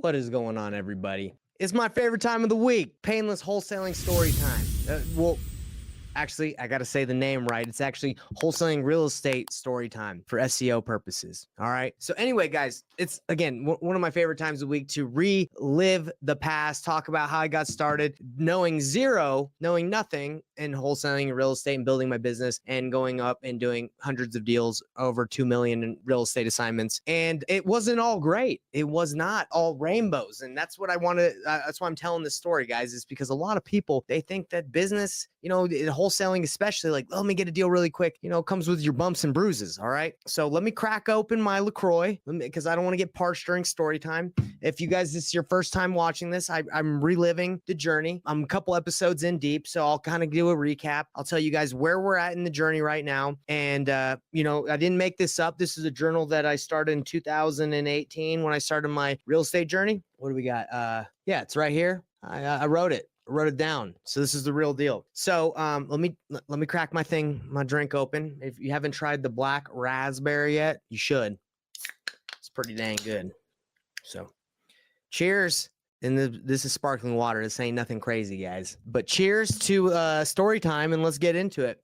What is going on, everybody? It's my favorite time of the week, Payneless Wholesaling Story Time. Actually, I got to say the name right. It's actually Wholesaling Real Estate Story Time for SEO purposes. All right. So anyway, guys, it's, again, one of my favorite times of the week to relive the past, talk about how I got started, knowing nothing in wholesaling and real estate and building my business and going up and doing hundreds of deals, over 2 million in real estate assignments. And it wasn't all great. It was not all rainbows. And that's what I want to, that's why I'm telling this story, guys, is because a lot of people, they think that business, wholesaling especially, like, let me get a deal really quick, comes with your bumps and bruises. All right. So let me crack open my LaCroix because I don't want to get parched during story time. If you guys, this is your first time watching this, I'm reliving the journey. I'm a couple episodes in deep, so I'll kind of do a recap. I'll tell you guys where we're at in the journey right now. And, I didn't make this up. This is a journal that I started in 2018 when I started my real estate journey. What do we got? Yeah, it's right here. I wrote it. Wrote it down. So this is the real deal. So let me crack my drink open. If you haven't tried the black raspberry yet, you should. It's pretty dang good. So cheers. And this is sparkling water. This ain't nothing crazy, guys. But cheers to story time, and let's get into it.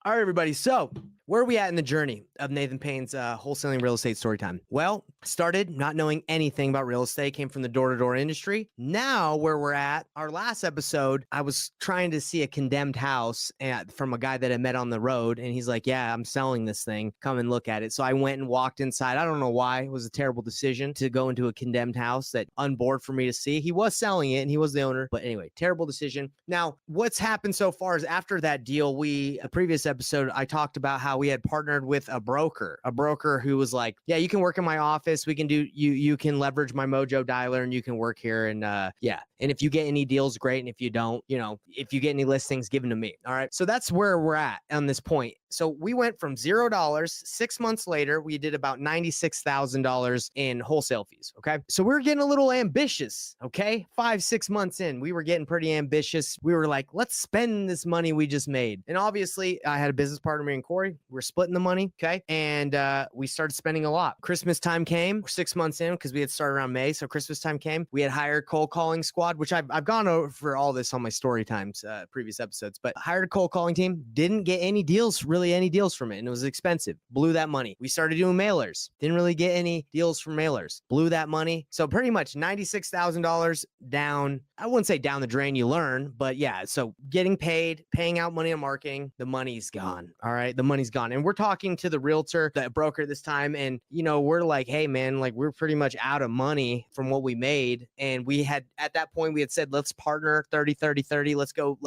All right, everybody. So where are we at in the journey of Nathan Payne's wholesaling real estate story time? Well, started not knowing anything about real estate, came from the door-to-door industry. Now where we're at, our last episode, I was trying to see a condemned house from a guy that I met on the road. And he's like, yeah, I'm selling this thing. Come and look at it. So I went and walked inside. I don't know why. It was a terrible decision to go into a condemned house that unboard for me to see. He was selling it and he was the owner. But anyway, terrible decision. Now, what's happened so far is after that deal, a previous episode, I talked about how we had partnered with a broker who was like, yeah, you can work in my office. We can do, you can leverage my Mojo dialer and you can work here. And yeah. And if you get any deals, great. And if you don't, if you get any listings, give them to me. All right. So that's where we're at on this point. So we went from $0. 6 months later, we did about $96,000 in wholesale fees. Okay. So we were getting a little ambitious. Okay. 5-6 months in, we were getting pretty ambitious. We were like, let's spend this money we just made. And obviously I had a business partner, me and Corey. We're splitting the money. Okay. And we started spending a lot. Christmas time came. We're 6 months in because we had started around May. So Christmas time came. We had hired cold calling squad, which I've gone over for all this on my story times, previous episodes, but hired a cold calling team, didn't get any deals from it. And it was expensive. Blew that money. We started doing mailers. Didn't really get any deals from mailers. Blew that money. So pretty much $96,000 down. I wouldn't say down the drain, you learn, but yeah. So getting paid, paying out money on marketing, the money's gone. All right. The money's gone. And we're talking to the realtor, the broker this time. And, we're like, hey man, like we're pretty much out of money from what we made. And we had, at that point, we had said, let's partner 30. Let's go.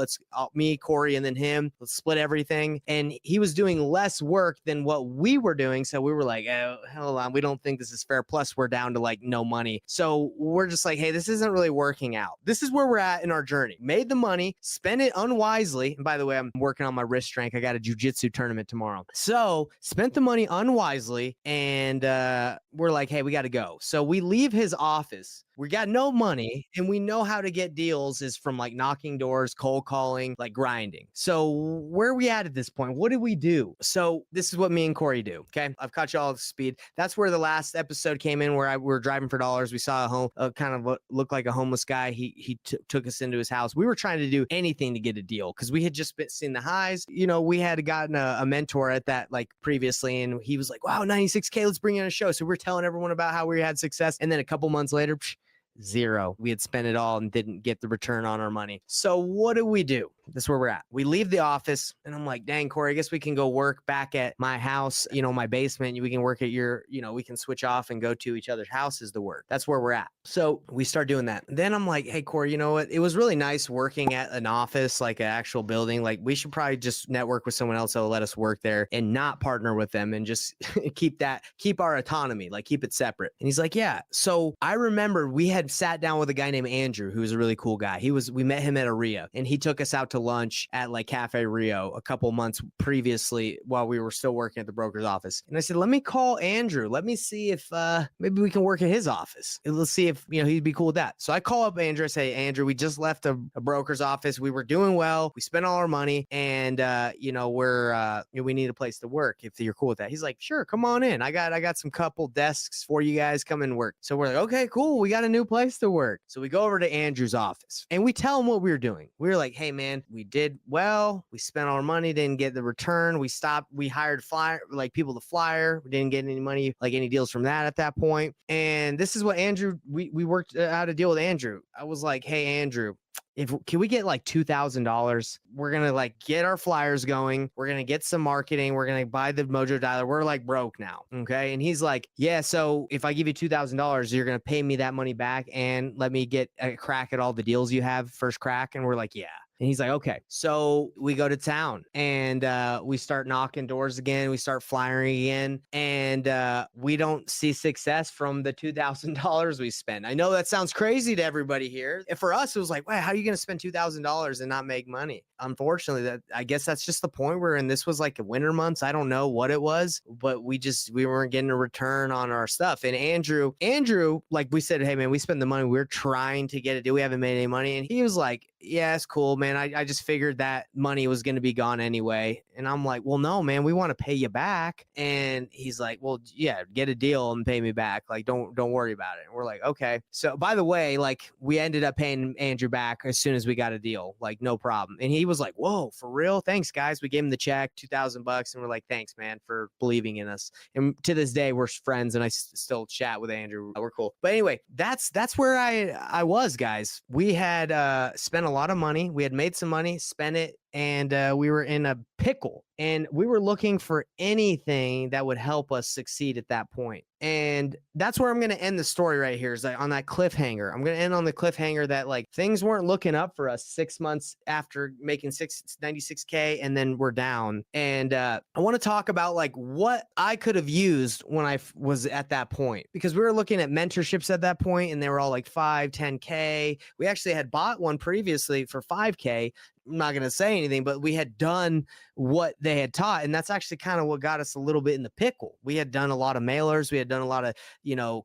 Me, Corey, and then him, let's split everything. And he was doing less work than what we were doing. So we were like, oh, hold on. We don't think this is fair. Plus we're down to like no money. So we're just like, hey, this isn't really working out. This is where we're at in our journey. Made the money, spent it unwisely. And by the way, I'm working on my wrist strength. I got a jujitsu tournament tomorrow. So spent the money unwisely. And we're like, hey, we got to go. So we leave his office. We got no money and we know how to get deals is from like knocking doors, cold calling, like grinding. So where are we at this point? What do we do? So this is what me and Corey do. Okay. I've caught you all up to speed. That's where the last episode came in where we were driving for dollars. We saw a home, kind of what looked like a homeless guy. He took us into his house. We were trying to do anything to get a deal because we had just seen the highs. We had gotten a mentor at that like previously and he was like, wow, 96K, let's bring in a show. So we're telling everyone about how we had success. And then a couple months later, zero. We had spent it all and didn't get the return on our money. So what do? That's where we're at. We leave the office and I'm like, dang, Corey, I guess we can go work back at my house, my basement. We can work at your, we can switch off and go to each other's houses to work. That's where we're at. So we start doing that. Then I'm like, hey, Corey, you know what? It was really nice working at an office, like an actual building. Like we should probably just network with someone else that will let us work there and not partner with them and just keep our autonomy, like keep it separate. And he's like, yeah. So I remember we had sat down with a guy named Andrew, who was a really cool guy. We met him at a RIA and he took us out to to lunch at like Cafe Rio a couple months previously while we were still working at the broker's office. And I said, let me call Andrew. Let me see if maybe we can work at his office. And let's see if, he'd be cool with that. So I call up Andrew. I say, Andrew, we just left a broker's office. We were doing well. We spent all our money and, we need a place to work if you're cool with that. He's like, sure, come on in. I got some couple desks for you guys. Come and work. So we're like, okay, cool. We got a new place to work. So we go over to Andrew's office and we tell him what we were doing. We were like, hey man, we did well. We spent all our money, didn't get the return. We hired people to flyer. We didn't get any money, like any deals from that at that point. And this is what Andrew, we worked out a deal with Andrew. I was like, hey, Andrew, can we get like $2,000? We're going to like get our flyers going. We're going to get some marketing. We're going to buy the Mojo Dialer. We're like broke now. Okay. And he's like, yeah, so if I give you $2,000, you're going to pay me that money back and let me get a crack at all the deals you have, first crack. And we're like, yeah. And he's like, okay. So we go to town and we start knocking doors again. We start flyering again. And we don't see success from the $2,000 we spent. I know that sounds crazy to everybody here. And for us, it was like, wow, how are you going to spend $2,000 and not make money? Unfortunately, I guess that's just the point we're in. This was like a winter months. I don't know what it was, but we weren't getting a return on our stuff. And Andrew, like we said, hey man, we spent the money. We're trying to get a deal. We haven't made any money. And he was like, yeah, it's cool, man. I just figured that money was going to be gone anyway. And I'm like, well, no, man, we want to pay you back. And he's like, well, yeah, get a deal and pay me back. Like, don't worry about it. And we're like, okay. So by the way, like we ended up paying Andrew back as soon as we got a deal, like no problem. And he was like, whoa, for real? Thanks guys. We gave him the check, $2,000. And we're like, thanks, man, for believing in us. And to this day, we're friends and I still chat with Andrew. We're cool. But anyway, that's where I was, guys. We had spent a lot of money. We had made some money, spent it, and we were in a pickle. And we were looking for anything that would help us succeed at that point. And that's where I'm going to end the story right here, is like on that cliffhanger. I'm going to end on the cliffhanger that like things weren't looking up for us 6 months after making 96K and then we're down. And I want to talk about like what I could have used when I was at that point, because we were looking at mentorships at that point and they were all like 5, 10K. We actually had bought one previously for 5K. I'm not going to say anything, but we had done what they had taught. And that's actually kind of what got us a little bit in the pickle. We had done a lot of mailers. We had done a lot of,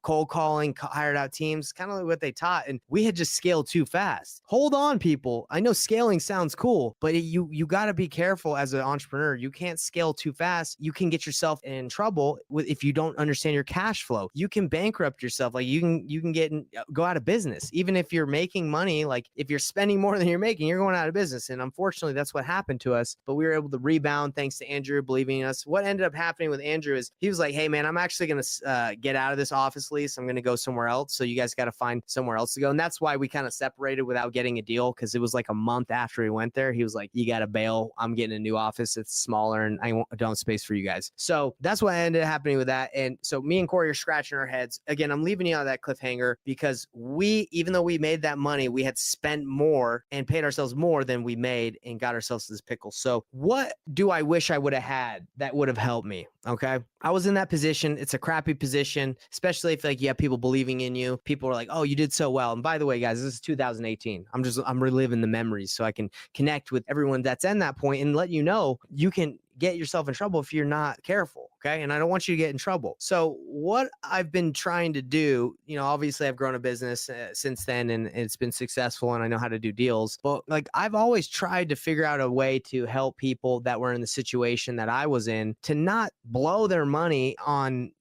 cold calling, hired out teams, kind of like what they taught. And we had just scaled too fast. Hold on, people. I know scaling sounds cool, but you got to be careful as an entrepreneur. You can't scale too fast. You can get yourself in trouble if you don't understand your cash flow. You can bankrupt yourself. Like you can go out of business. Even if you're making money, like if you're spending more than you're making, you're going out of business. And unfortunately, that's what happened to us. But we were able to rebound thanks to Andrew believing in us. What ended up happening with Andrew is he was like, hey, man, I'm actually going to get out of this office lease. I'm going to go somewhere else. So you guys got to find somewhere else to go. And that's why we kind of separated without getting a deal, because it was like a month after he went there. He was like, you got to bail. I'm getting a new office. It's smaller and I don't have space for you guys. So that's what ended up happening with that. And so me and Corey are scratching our heads. Again, I'm leaving you on that cliffhanger because even though we made that money, we had spent more and paid ourselves more than we made and got ourselves to this pickle. So what do I wish I would have had that would have helped me? Okay. I was in that position. It's a crappy position, especially if like you have people believing in you. People are like, oh, you did so well. And by the way, guys, this is 2018. I'm reliving the memories so I can connect with everyone that's in that point and let you know you can get yourself in trouble if you're not careful. Okay. And I don't want you to get in trouble. So what I've been trying to do, obviously I've grown a business since then and it's been successful and I know how to do deals, but like I've always tried to figure out a way to help people that were in the situation that I was in to not blow their money on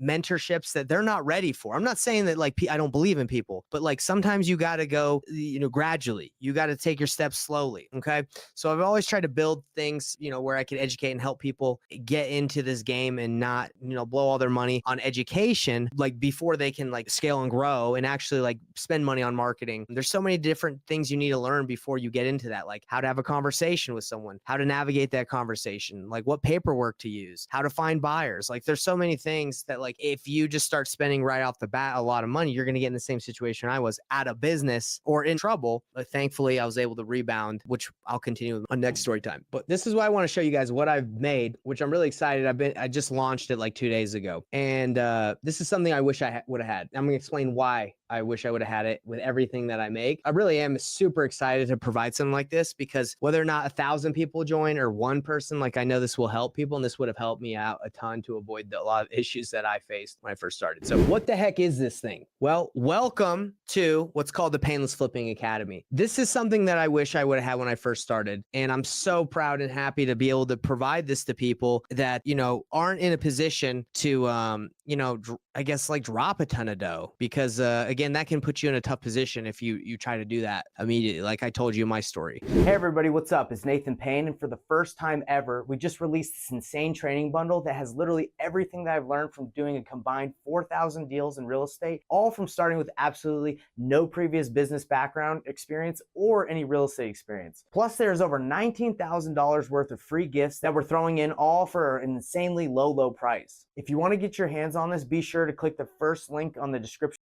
mentorships that they're not ready for. I'm not saying that like I don't believe in people, but like sometimes you got to go, gradually. You got to take your steps slowly. Okay. So I've always tried to build things, where I can educate and help people get into this game and not, blow all their money on education, like before they can like scale and grow and actually like spend money on marketing. There's so many different things you need to learn before you get into that, like how to have a conversation with someone, how to navigate that conversation, like what paperwork to use, how to find buyers. Like there's so many things that like if you just start spending right off the bat a lot of money, you're going to get in the same situation I was, out of business or in trouble. But thankfully I was able to rebound, which I'll continue on next story time. But this is why I want to show you guys what I've made, which I'm really excited. I just launched it like 2 days ago. And this is something I wish I would have had. I'm going to explain why I wish I would have had it with everything that I make. I really am super excited to provide something like this, because whether or not 1,000 people join or one person, like I know this will help people, and this would have helped me out a ton to avoid a lot of issues that I faced when I first started. So what the heck is this thing? Well, welcome to what's called the Payneless Flipping Academy. This is something that I wish I would have had when I first started. And I'm so proud and happy to be able to provide this to people that, aren't in a position to, I guess like drop a ton of dough, because again, that can put you in a tough position if you try to do that immediately. Like I told you in my story. Hey everybody, what's up? It's Nathan Payne, and for the first time ever, we just released this insane training bundle that has literally everything that I've learned from doing a combined 4,000 deals in real estate, all from starting with absolutely no previous business background experience or any real estate experience. Plus, there's over $19,000 worth of free gifts that we're throwing in, all for an insanely low price. If you want to get your hands on this, be sure to click the first link on the description